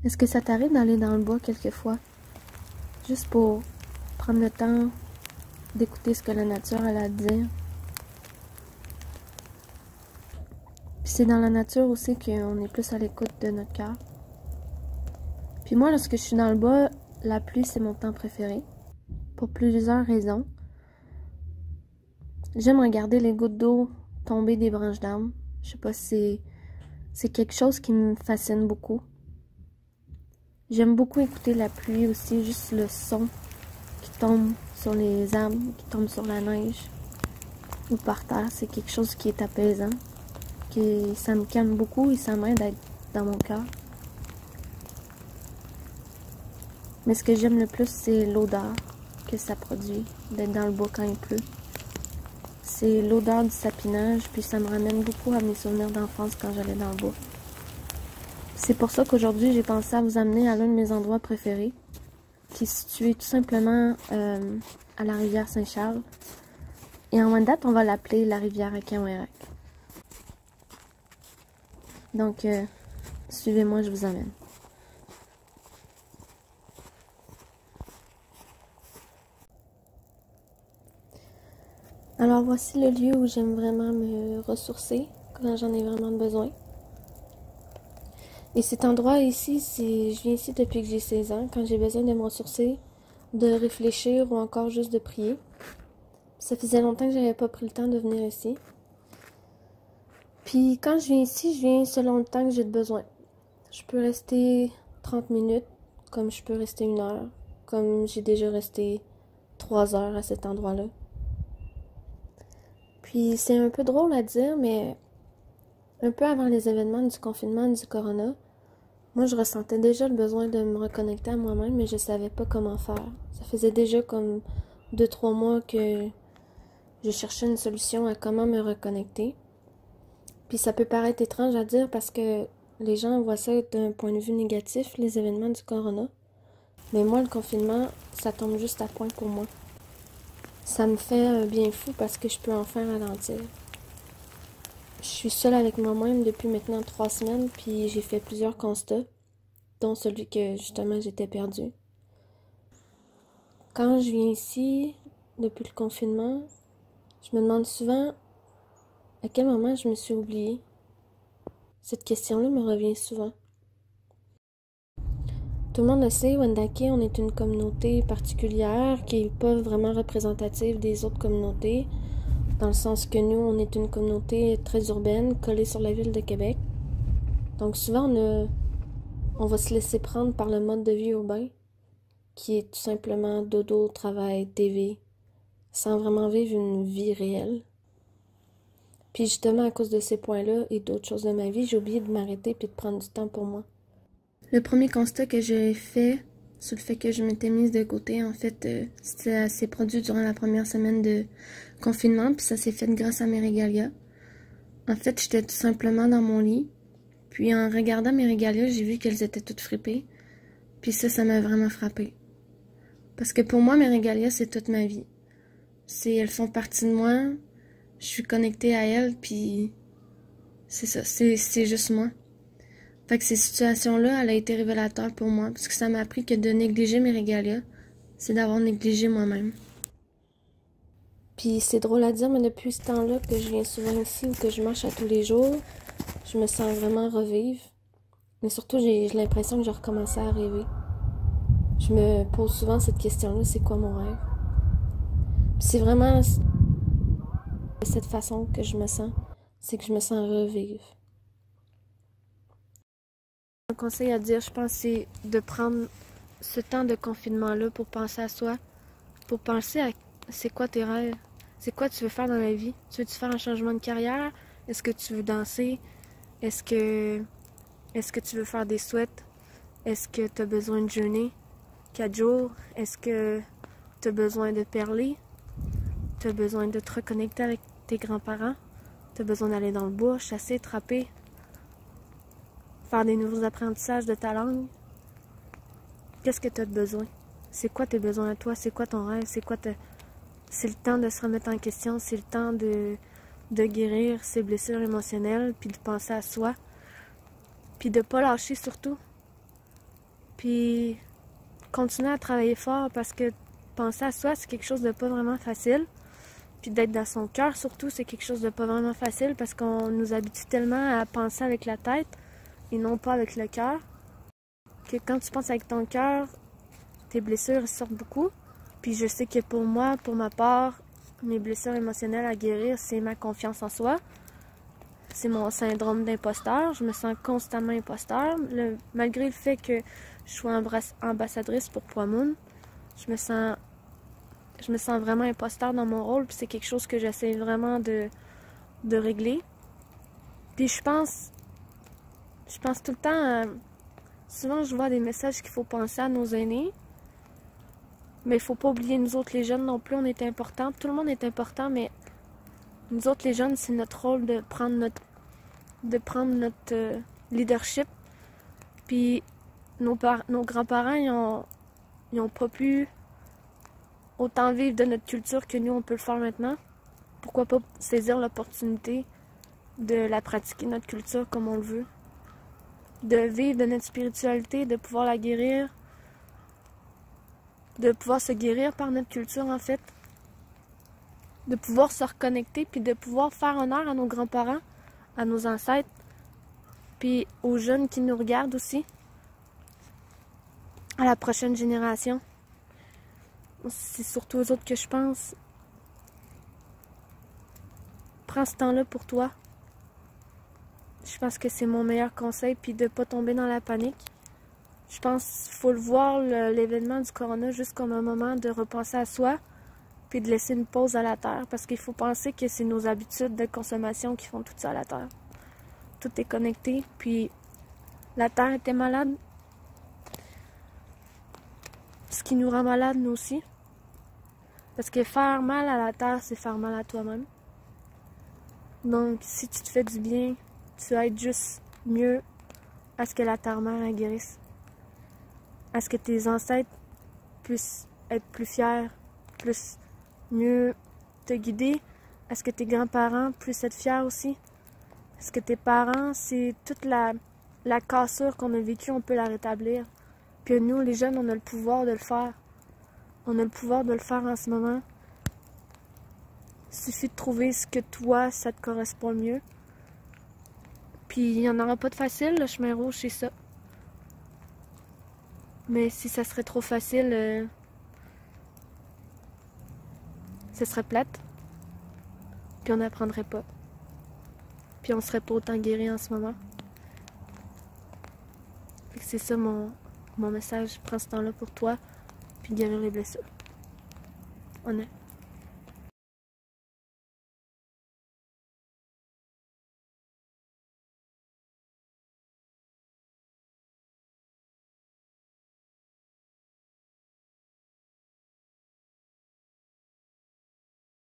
Est-ce que ça t'arrive d'aller dans le bois quelquefois? Juste pour prendre le temps d'écouter ce que la nature a à dire. Puis c'est dans la nature aussi qu'on est plus à l'écoute de notre cœur. Puis moi, lorsque je suis dans le bois, la pluie, c'est mon temps préféré. Pour plusieurs raisons. J'aime regarder les gouttes d'eau tomber des branches d'arbres. Je sais pas si c'est quelque chose qui me fascine beaucoup. J'aime beaucoup écouter la pluie aussi, juste le son qui tombe sur les arbres, qui tombe sur la neige ou par terre. C'est quelque chose qui est apaisant. Ça me calme beaucoup et ça m'aide à être dans mon cœur. Mais ce que j'aime le plus, c'est l'odeur que ça produit d'être dans le bois quand il pleut. C'est l'odeur du sapinage, puis ça me ramène beaucoup à mes souvenirs d'enfance quand j'allais dans le bois. C'est pour ça qu'aujourd'hui, j'ai pensé à vous amener à l'un de mes endroits préférés, qui est situé tout simplement à la rivière Saint-Charles. Et en date, on va l'appeler la rivière Akin-Ouérak. Donc, suivez-moi, je vous emmène. Alors, voici le lieu où j'aime vraiment me ressourcer quand j'en ai vraiment besoin. Et cet endroit ici, je viens ici depuis que j'ai 16 ans, quand j'ai besoin de me ressourcer, de réfléchir ou encore juste de prier. Ça faisait longtemps que j'avais pas pris le temps de venir ici. Puis quand je viens ici, je viens selon le temps que j'ai de besoin. Je peux rester 30 minutes, comme je peux rester 1 heure, comme j'ai déjà resté 3 heures à cet endroit-là. Puis c'est un peu drôle à dire, mais un peu avant les événements du confinement du corona, moi je ressentais déjà le besoin de me reconnecter à moi-même, mais je savais pas comment faire. Ça faisait déjà comme 2-3 mois que je cherchais une solution à comment me reconnecter. Puis ça peut paraître étrange à dire parce que les gens voient ça d'un point de vue négatif, les événements du corona. Mais moi, le confinement, ça tombe juste à point pour moi. Ça me fait un bien fou parce que je peux enfin ralentir. Je suis seule avec moi-même depuis maintenant 3 semaines, puis j'ai fait plusieurs constats, dont celui que justement j'étais perdue. Quand je viens ici, depuis le confinement, je me demande souvent à quel moment je me suis oubliée. Cette question-là me revient souvent. Tout le monde le sait, Wendake, on est une communauté particulière qui n'est pas vraiment représentative des autres communautés, dans le sens que nous, on est une communauté très urbaine, collée sur la ville de Québec. Donc souvent, on va se laisser prendre par le mode de vie urbain, qui est tout simplement dodo, travail, TV, sans vraiment vivre une vie réelle. Puis justement, à cause de ces points-là et d'autres choses de ma vie, j'ai oublié de m'arrêter puis de prendre du temps pour moi. Le premier constat que j'ai fait sur le fait que je m'étais mise de côté, en fait, ça s'est produit durant la première semaine de confinement, puis ça s'est fait grâce à mes régalias. En fait, j'étais tout simplement dans mon lit, puis en regardant mes régalias, j'ai vu qu'elles étaient toutes fripées, puis ça m'a vraiment frappée. Parce que pour moi, mes régalias, c'est toute ma vie. Elles font partie de moi, je suis connectée à elles, puis c'est ça, c'est juste moi. Fait que ces situations-là, elle a été révélateur pour moi, parce que ça m'a appris que de négliger mes régalias, c'est d'avoir négligé moi-même. Puis c'est drôle à dire, mais depuis ce temps-là que je viens souvent ici ou que je marche à tous les jours, je me sens vraiment revivre. Mais surtout, j'ai l'impression que je recommençais à rêver. Je me pose souvent cette question-là, c'est quoi mon rêve? Puis c'est vraiment de cette façon que je me sens, c'est que je me sens revivre. Un conseil à dire, je pense, c'est de prendre ce temps de confinement-là pour penser à soi, pour penser à c'est quoi tes rêves, c'est quoi tu veux faire dans la vie. Tu veux-tu faire un changement de carrière? Est-ce que tu veux danser? Est-ce que tu veux faire des souhaits? Est-ce que tu as besoin de jeûner 4 jours? Est-ce que tu as besoin de perler? Tu as besoin de te reconnecter avec tes grands-parents? Tu as besoin d'aller dans le bois, chasser, trapper? Faire des nouveaux apprentissages de ta langue? Qu'est-ce que tu as besoin? C'est quoi tes besoins à toi? C'est quoi ton rêve? C'est le temps de se remettre en question, c'est le temps de guérir ses blessures émotionnelles, puis de penser à soi, puis de pas lâcher surtout. Puis continuer à travailler fort parce que penser à soi, c'est quelque chose de pas vraiment facile. Puis d'être dans son cœur, surtout, c'est quelque chose de pas vraiment facile parce qu'on nous habitue tellement à penser avec la tête et non pas avec le cœur. Que quand tu penses avec ton cœur, tes blessures sortent beaucoup. Puis je sais que pour moi, pour ma part, mes blessures émotionnelles à guérir, c'est ma confiance en soi. C'est mon syndrome d'imposteur. Je me sens constamment imposteur. Malgré le fait que je sois ambassadrice pour Poimoun, je me sens vraiment imposteur dans mon rôle. Puis c'est quelque chose que j'essaie vraiment de régler. Puis je pense tout le temps... souvent, je vois des messages qu'il faut penser à nos aînés. Mais il faut pas oublier nous autres les jeunes non plus, on est importants. Tout le monde est important, mais nous autres les jeunes, c'est notre rôle de prendre notre leadership. Puis nos grands-parents, ils ont pas pu autant vivre de notre culture que nous, on peut le faire maintenant. Pourquoi pas saisir l'opportunité de la pratiquer, notre culture, comme on le veut. De vivre de notre spiritualité, de pouvoir la guérir. De pouvoir se guérir par notre culture, en fait. De pouvoir se reconnecter, puis de pouvoir faire honneur à nos grands-parents, à nos ancêtres, puis aux jeunes qui nous regardent aussi, à la prochaine génération. C'est surtout aux autres que je pense. Prends ce temps-là pour toi. Je pense que c'est mon meilleur conseil, puis de ne pas tomber dans la panique. Je pense qu'il faut le voir, l'événement du corona, juste comme un moment de repenser à soi, puis de laisser une pause à la Terre, parce qu'il faut penser que c'est nos habitudes de consommation qui font tout ça à la Terre. Tout est connecté, puis la Terre était malade. Ce qui nous rend malade, nous aussi. Parce que faire mal à la Terre, c'est faire mal à toi-même. Donc, si tu te fais du bien, tu vas être juste mieux à ce que la Terre-Mère guérisse. À ce que tes ancêtres puissent être plus fiers, mieux te guider. À ce que tes grands-parents puissent être fiers aussi. À ce que tes parents, c'est toute la cassure qu'on a vécue, on peut la rétablir. Puis nous, les jeunes, on a le pouvoir de le faire. On a le pouvoir de le faire en ce moment. Il suffit de trouver ce que toi, ça te correspond le mieux. Puis il n'y en aura pas de facile, le chemin rouge, c'est ça. Mais si ça serait trop facile, ce serait plate. Puis on n'apprendrait pas. Puis on serait pas autant guéri en ce moment. Fait que c'est ça mon message. Prends ce temps-là pour toi, puis guérir les blessures. On est.